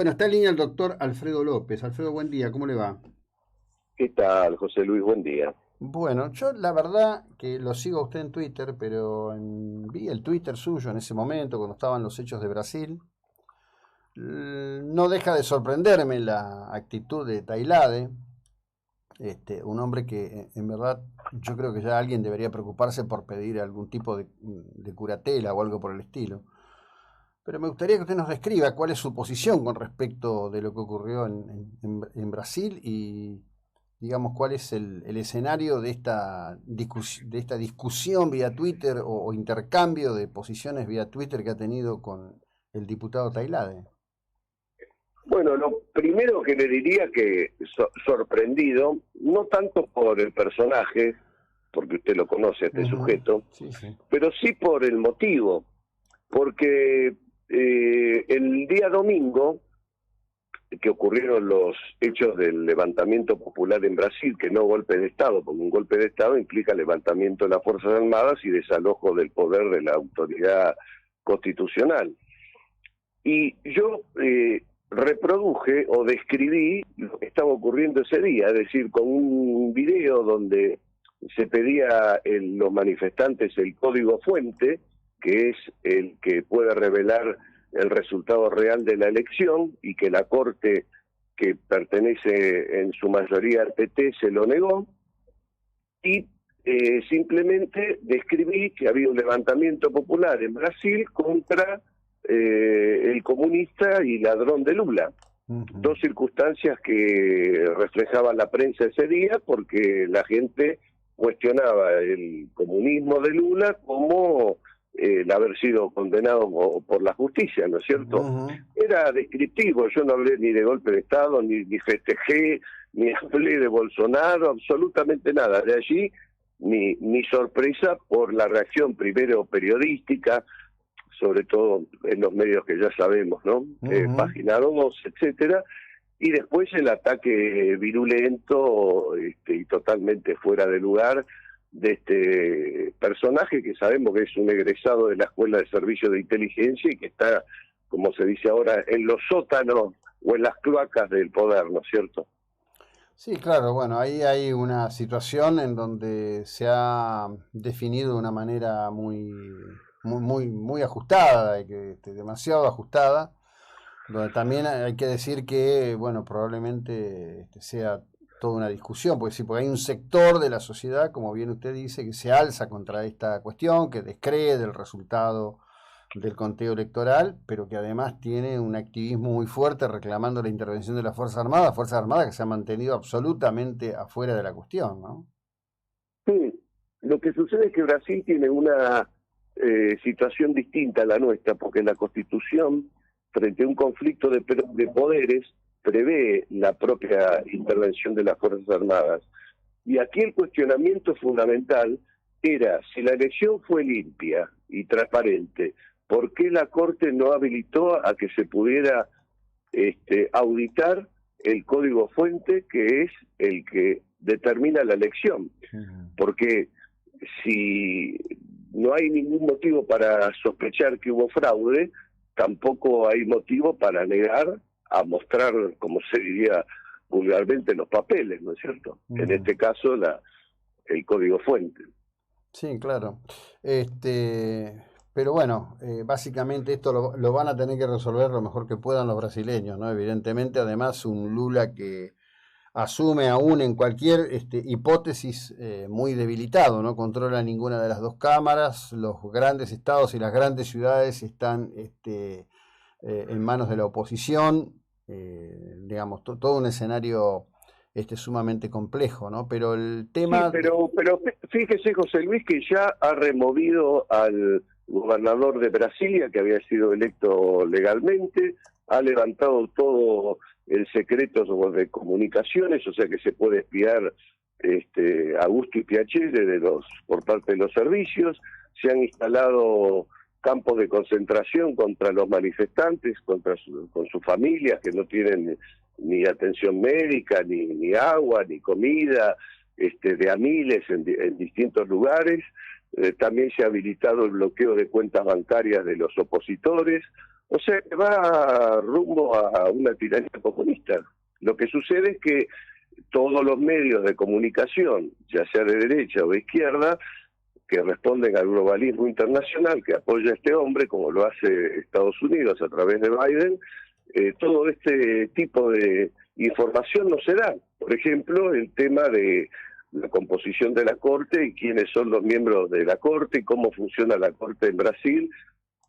Bueno, está en línea el doctor Alfredo López. Alfredo, buen día, ¿cómo le va? ¿Qué tal, José Luis? Buen día. Bueno, yo la verdad que lo sigo a usted en Twitter, pero vi el Twitter suyo en ese momento, cuando estaban los hechos de Brasil. No deja de sorprenderme la actitud de Tailade, un hombre que en verdad yo creo que ya alguien debería preocuparse por pedir algún tipo de curatela o algo por el estilo. Pero me gustaría que usted nos describa cuál es su posición con respecto de lo que ocurrió en Brasil y, digamos, cuál es el escenario de esta discusión vía Twitter o intercambio de posiciones vía Twitter que ha tenido con el diputado Tailade. Bueno, lo primero que le diría que sorprendido, no tanto por el personaje, porque usted lo conoce a este Ujú. sujeto, Sí, sí. pero sí por el motivo, porque el día domingo que ocurrieron los hechos del levantamiento popular en Brasil, que no golpe de Estado, porque un golpe de Estado implica levantamiento de las Fuerzas Armadas y desalojo del poder de la autoridad constitucional. Y yo reproduje o describí lo que estaba ocurriendo ese día, es decir, con un video donde se pedía a los manifestantes el código fuente, que es el que puede revelar el resultado real de la elección y que la Corte, que pertenece en su mayoría al PT, se lo negó, y simplemente describí que había un levantamiento popular en Brasil contra el comunista y ladrón de Lula. Ujú. Dos circunstancias que reflejaban la prensa ese día porque la gente cuestionaba el comunismo de Lula como el haber sido condenado por la justicia, ¿no es cierto? Ujú. Era descriptivo, yo no hablé ni de golpe de Estado, ni festejé, ni hablé de Bolsonaro, absolutamente nada. De allí mi sorpresa por la reacción primero periodística, sobre todo en los medios que ya sabemos, ¿no? Ujú. Página 2, etcétera, y después el ataque virulento y totalmente fuera de lugar de este personaje que sabemos que es un egresado de la Escuela de Servicios de Inteligencia y que está, como se dice ahora, en los sótanos o en las cloacas del poder, ¿no es cierto? Sí, claro, bueno, ahí hay una situación en donde se ha definido de una manera muy ajustada, y que, demasiado ajustada, donde también hay que decir que, bueno, probablemente sea toda una discusión, porque sí, porque hay un sector de la sociedad, como bien usted dice, que se alza contra esta cuestión, que descree del resultado del conteo electoral, pero que además tiene un activismo muy fuerte reclamando la intervención de las Fuerzas Armadas que se han mantenido absolutamente afuera de la cuestión, ¿no? Sí, lo que sucede es que Brasil tiene una situación distinta a la nuestra, porque la Constitución, frente a un conflicto de poderes, prevé la propia intervención de las Fuerzas Armadas. Y aquí el cuestionamiento fundamental era, si la elección fue limpia y transparente, ¿por qué la Corte no habilitó a que se pudiera auditar el código fuente, que es el que determina la elección? Ujú. Porque si no hay ningún motivo para sospechar que hubo fraude, tampoco hay motivo para negar a mostrar, como se diría vulgarmente, los papeles, ¿no es cierto? En Ujú. este caso, el código fuente. Sí, claro. Pero bueno, básicamente esto lo van a tener que resolver lo mejor que puedan los brasileños, ¿no? Evidentemente, además, un Lula que asume aún en cualquier hipótesis muy debilitado, no controla ninguna de las dos cámaras, los grandes estados y las grandes ciudades están en manos de la oposición, digamos, todo un escenario sumamente complejo, ¿no? Pero el Sí, tema pero fíjese, José Luis, que ya ha removido al gobernador de Brasilia, que había sido electo legalmente, ha levantado todo el secreto de comunicaciones, o sea que se puede espiar a gusto y piacere por parte de los servicios, se han instalado campos de concentración contra los manifestantes, con sus familias que no tienen ni atención médica, ni agua, ni comida, de a miles en distintos lugares. También se ha habilitado el bloqueo de cuentas bancarias de los opositores. O sea, que va rumbo a una tiranía comunista. Lo que sucede es que todos los medios de comunicación, ya sea de derecha o de izquierda, que responden al globalismo internacional que apoya a este hombre, como lo hace Estados Unidos a través de Biden, todo este tipo de información no se da. Por ejemplo, el tema de la composición de la Corte y quiénes son los miembros de la Corte y cómo funciona la Corte en Brasil,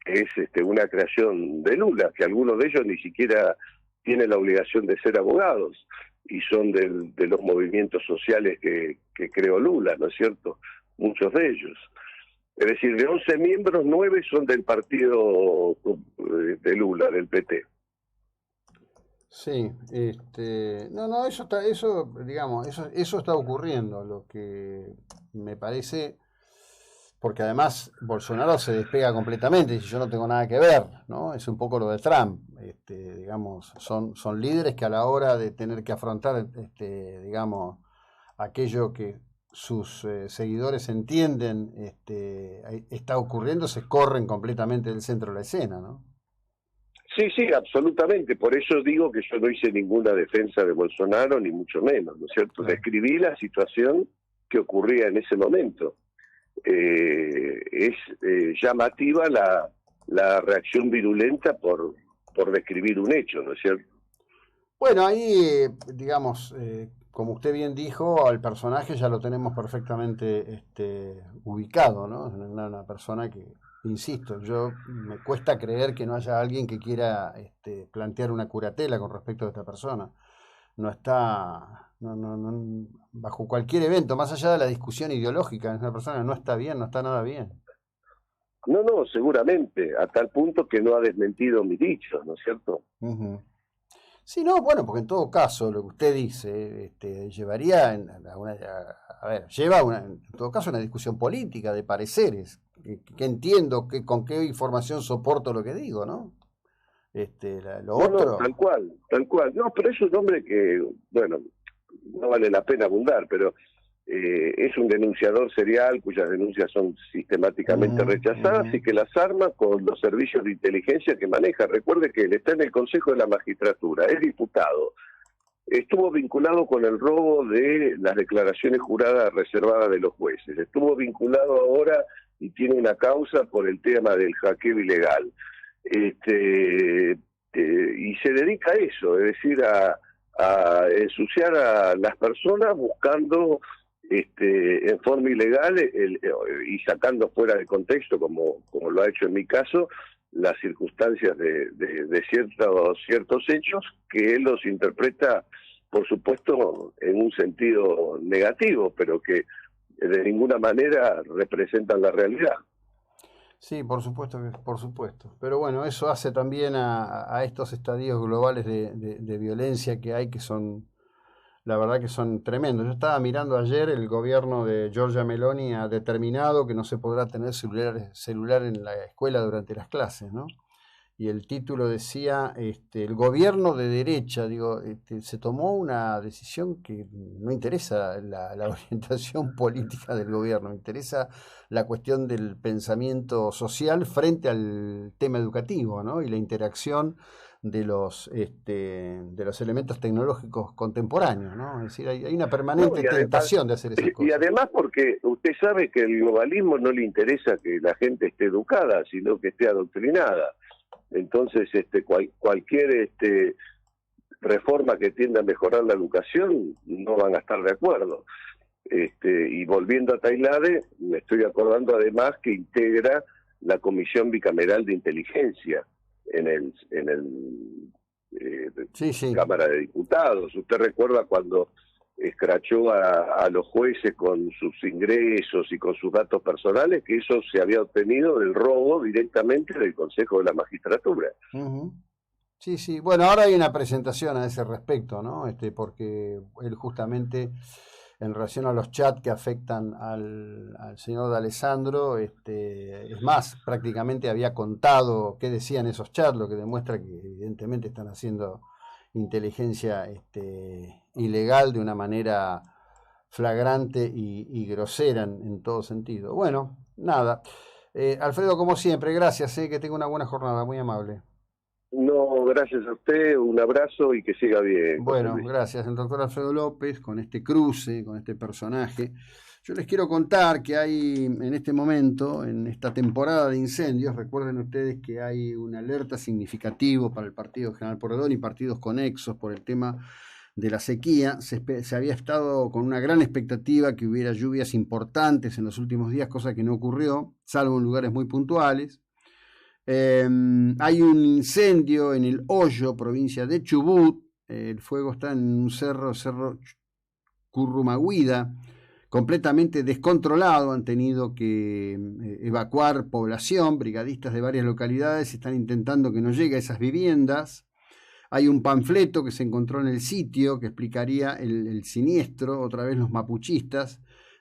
que es una creación de Lula, que algunos de ellos ni siquiera tienen la obligación de ser abogados y son de los movimientos sociales que creó Lula, ¿no es cierto? Muchos de ellos. Es decir, de 11 miembros, 9 son del partido de Lula, del PT. Sí, no, eso está ocurriendo. Lo que me parece, porque además Bolsonaro se despega completamente, y yo no tengo nada que ver, ¿no? Es un poco lo de Trump, digamos, son líderes que a la hora de tener que afrontar, digamos, aquello que sus seguidores entienden, está ocurriendo, se corren completamente del centro de la escena, ¿no? Sí, sí, absolutamente. Por eso digo que yo no hice ninguna defensa de Bolsonaro, ni mucho menos, ¿no es cierto? Claro. Describí la situación que ocurría en ese momento. Es llamativa la reacción virulenta por describir un hecho, ¿no es cierto? Bueno, ahí, digamos, como usted bien dijo, al personaje ya lo tenemos perfectamente ubicado, ¿no? Es una persona que, insisto, yo me cuesta creer que no haya alguien que quiera plantear una curatela con respecto a esta persona. No está, bajo cualquier evento, más allá de la discusión ideológica, es una persona que no está bien, no está nada bien. No, no, seguramente, a tal punto que no ha desmentido mi dicho, ¿no es cierto? Ujú. Sí, no, bueno, porque en todo caso lo que usted dice llevaría lleva en todo caso una discusión política de pareceres, que entiendo que con qué información soporto lo que digo, ¿no? Lo No, no, otro, tal cual, tal cual. No, pero es un hombre que, bueno, no vale la pena abundar, pero es un denunciador serial cuyas denuncias son sistemáticamente ujú, ujú. rechazadas y que las arma con los servicios de inteligencia que maneja. Recuerde que él está en el Consejo de la Magistratura, es diputado, estuvo vinculado con el robo de las declaraciones juradas reservadas de los jueces, estuvo vinculado ahora y tiene una causa por el tema del hackeo ilegal. Y se dedica a eso, es decir, a ensuciar a las personas buscando en forma ilegal y sacando fuera de contexto, como lo ha hecho en mi caso, las circunstancias de ciertos hechos que él los interpreta, por supuesto, en un sentido negativo, pero que de ninguna manera representan la realidad. Sí, por supuesto por supuesto. Pero bueno, eso hace también a estos estadios globales de violencia que hay, que son, la verdad que son tremendos. Yo estaba mirando ayer, el gobierno de Giorgia Meloni ha determinado que no se podrá tener celular en la escuela durante las clases, ¿no? Y el título decía, el gobierno de derecha, digo, se tomó una decisión que no interesa la orientación política del gobierno, interesa la cuestión del pensamiento social frente al tema educativo, ¿no? Y la interacción de los elementos tecnológicos contemporáneos, ¿no? Es decir, hay una No, permanente tentación de hacer esas y cosas. además porque usted sabe que el globalismo no le interesa que la gente esté educada, sino que esté adoctrinada. Entonces, cualquier reforma que tienda a mejorar la educación no van a estar de acuerdo. Y volviendo a Tailade, me estoy acordando además que integra la Comisión Bicameral de Inteligencia en el Sí, sí. Cámara de Diputados. Usted recuerda cuando escrachó a los jueces con sus ingresos y con sus datos personales, que eso se había obtenido del robo directamente del Consejo de la Magistratura. Ujú. Sí, sí. Bueno, ahora hay una presentación a ese respecto, ¿no? Porque él justamente en relación a los chats que afectan al señor de Alessandro, es más, prácticamente había contado qué decían esos chats, lo que demuestra que evidentemente están haciendo inteligencia ilegal de una manera flagrante y grosera en todo sentido. Bueno, nada. Alfredo, como siempre, gracias, que tenga una buena jornada, muy amable. No, gracias a usted, un abrazo y que siga bien, José Bueno, Luis. gracias, el doctor Alfredo López, con este cruce, con este personaje. Yo les quiero contar que hay en este momento, en esta temporada de incendios, recuerden ustedes que hay una alerta significativo para el partido General Porredón y partidos conexos por el tema de la sequía. Se había estado con una gran expectativa que hubiera lluvias importantes en los últimos días, cosa que no ocurrió, salvo en lugares muy puntuales. Hay un incendio en el Hoyo, provincia de Chubut. El fuego está en un cerro Currumahuida, completamente descontrolado. Han tenido que evacuar población. Brigadistas de varias localidades están intentando que no llegue a esas viviendas. Hay un panfleto que se encontró en el sitio que explicaría el siniestro. Otra vez los mapuchistas